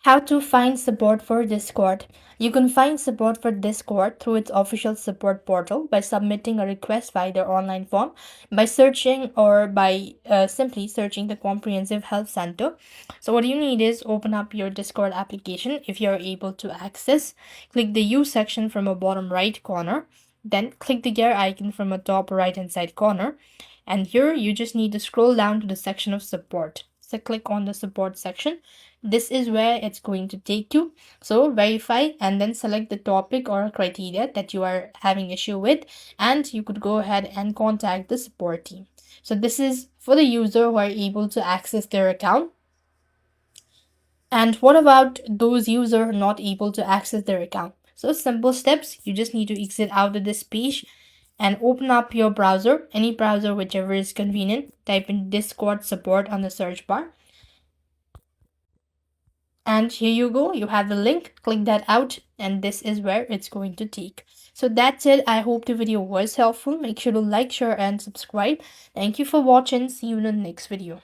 How to find support for Discord. You can find support for Discord through its official support portal by submitting a request via their online form, by searching or by simply searching the Comprehensive Help Center. So, what you need is open up your Discord application if you're able to access. Click the U section from a bottom right corner, then click the gear icon from a top right hand side corner. And here you just need to scroll down to the section of support. So, click on the support section. This is where it's going to take you. So verify and then select the topic or criteria that you are having issue with, and you could go ahead and contact the support team. So this is for the user who are able to access their account. And what about those users not able to access their account? So simple steps, you just need to exit out of this page and open up your browser, any browser whichever is convenient. Type in Discord support on the search bar. And here you go, you have the link, click that out, and this is where it's going to take. So that's it. I hope the video was helpful. Make sure to like, share, and subscribe. Thank you for watching. See you in the next video.